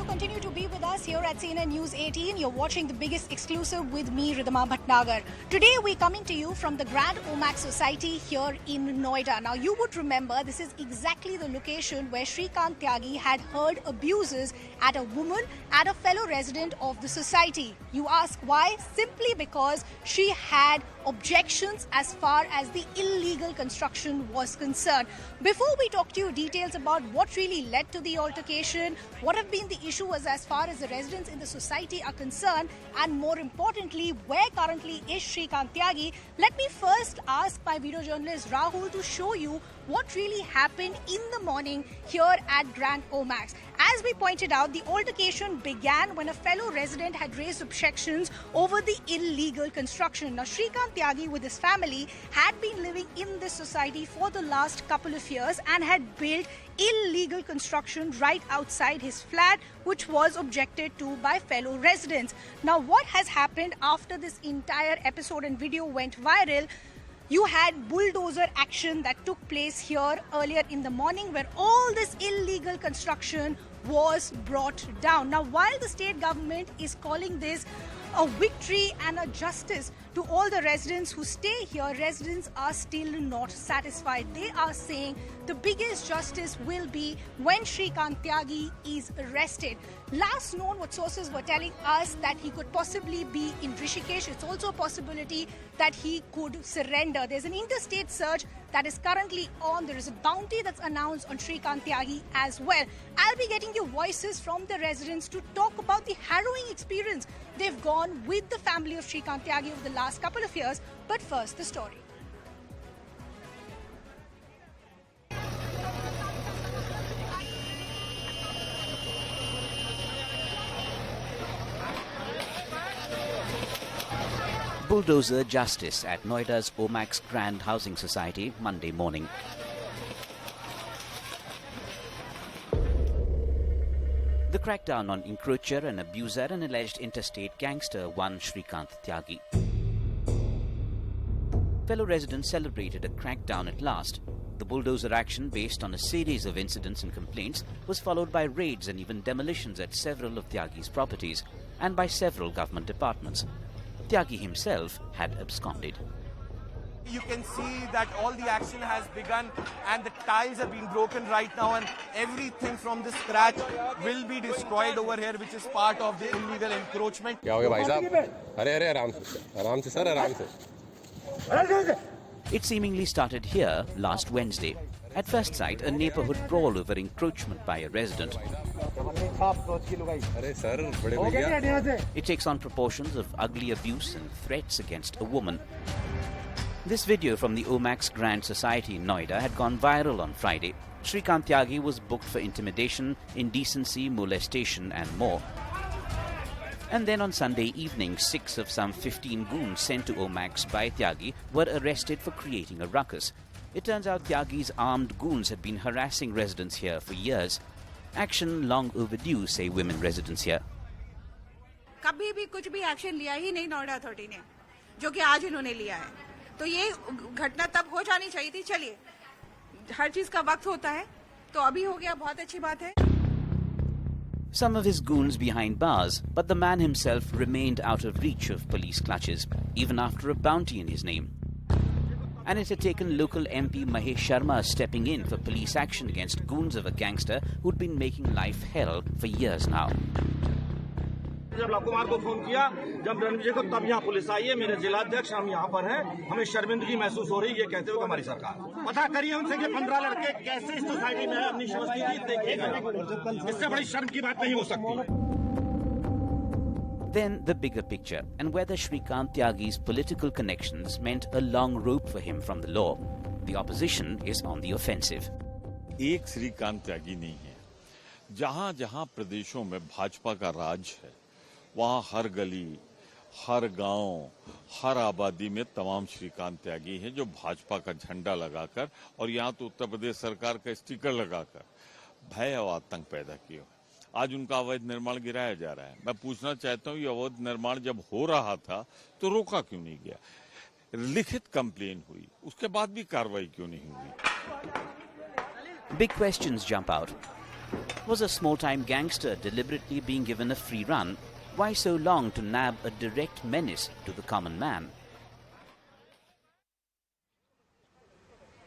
continue to be with us here at CNN News 18. You're watching the biggest exclusive with me, Ridhima Bhatnagar. Today we're coming to you from the Grand Omax Society here in Noida. Now you would remember this is exactly the location where Shrikant Tyagi had heard abuses at a woman, at a fellow resident of the society. You ask why? Simply because she had objections as far as the illegal construction was concerned. Before we talk to you details about what really led to the altercation, what have been the issues as far as the residents in the society are concerned, and more importantly, where currently is Shrikant Tyagi, let me first ask my video journalist Rahul to show you what really happened in the morning here at Grand Omax. As we pointed out, the altercation began when a fellow resident had raised objections over the illegal construction. Now, Shrikant Tyagi with his family had been living in this society for the last couple of years and had built illegal construction right outside his flat, which was objected to by fellow residents. Now, what has happened after this entire episode and video went viral? You had bulldozer action that took place here earlier in the morning where all this illegal construction was brought down. Now, while the state government is calling this a victory and a justice to all the residents who stay here, residents are still not satisfied. They are saying the biggest justice will be when Shrikant Tyagi is arrested. Last known, what sources were telling us that he could possibly be in Rishikesh. It's also a possibility that he could surrender. There's an interstate search that is currently on. There is a bounty that's announced on Shrikant Tyagi as well. I'll be getting you voices from the residents to talk about the harrowing experience they've gone with the family of Shrikant Tyagi over the last couple of years. But first, the story. Bulldozer justice at Noida's Omax Grand Housing Society Monday morning. The crackdown on encroacher and abuser and alleged interstate gangster won Shrikant Tyagi. Fellow residents celebrated a crackdown at last. The bulldozer action, based on a series of incidents and complaints, was followed by raids and even demolitions at several of Tyagi's properties and by several government departments. Tyagi himself had absconded. You can see that all the action has begun and the tiles are being broken right now, and everything from the scratch will be destroyed over here, which is part of the illegal encroachment. It seemingly started here last Wednesday. At first sight, a neighborhood brawl over encroachment by a resident. It takes on proportions of ugly abuse and threats against a woman. This video from the Omax Grand Society in Noida had gone viral on Friday. Shrikant Tyagi was booked for intimidation, indecency, molestation and more. And then on Sunday evening, 6 of some 15 goons sent to Omax by Tyagi were arrested for creating a ruckus. It turns out Tyagi's armed goons had been harassing residents here for years. Action long overdue, say women residents here. कभी भी कुछ भी action लिया ही नहीं Noida authority ने, जो कि आज इन्होंने लिया है. तो ये घटना तब हो जानी चाहिए थी. चलिए, हर चीज का वक्त होता है, तो अभी हो गया, बहुत अच्छी बात है. Some of his goons behind bars, but the man himself remained out of reach of police clutches, even after a bounty in his name. And it had taken local MP Mahesh Sharma stepping in for police action against goons of a gangster who'd been making life hell for years now. जब कुमार को phone किया, जब रणविजय को, तब यहाँ police आई है. मेरे जिलाध्यक्ष हम यहाँ पर हैं. हमें शर्मिंदगी महसूस हो रही है ये कहते हुए हमारी सरकार. पता करिए उनसे कि 15 लड़के कैसे इस सोसाइटी में अपनी शवस्थिति देखिएगा. इससे बड़ी शर्म की बात नहीं हो सकती. Then the bigger picture, and whether Shrikant Tyagi's political connections meant a long rope for him from the law. The opposition is on the offensive. एक श्रीकांत त्यागी नहीं है. जहां जहां प्रदेशों में भाजपा का राज है, वहां हर गली, हर गांव, हर आबादी में तमाम श्रीकांत त्यागी हैं जो भाजपा का झंडा लगाकर और यहाँ तो उत्तर प्रदेश सरकार का स्टिकर लगाकर भय और आतंक पैदा किए. आज उनका अवैध निर्माण गिराया जा रहा है. मैं पूछना चाहता हूँ, ये अवैध निर्माण जब हो रहा था तो रोका क्यों नहीं गया? लिखित कंप्लेन हुई, उसके बाद भी कार्रवाई क्यों नहीं हुई? Big questions jump out. Was a small-time gangster deliberately being given a free run? Why so long to nab a direct menace to the common man?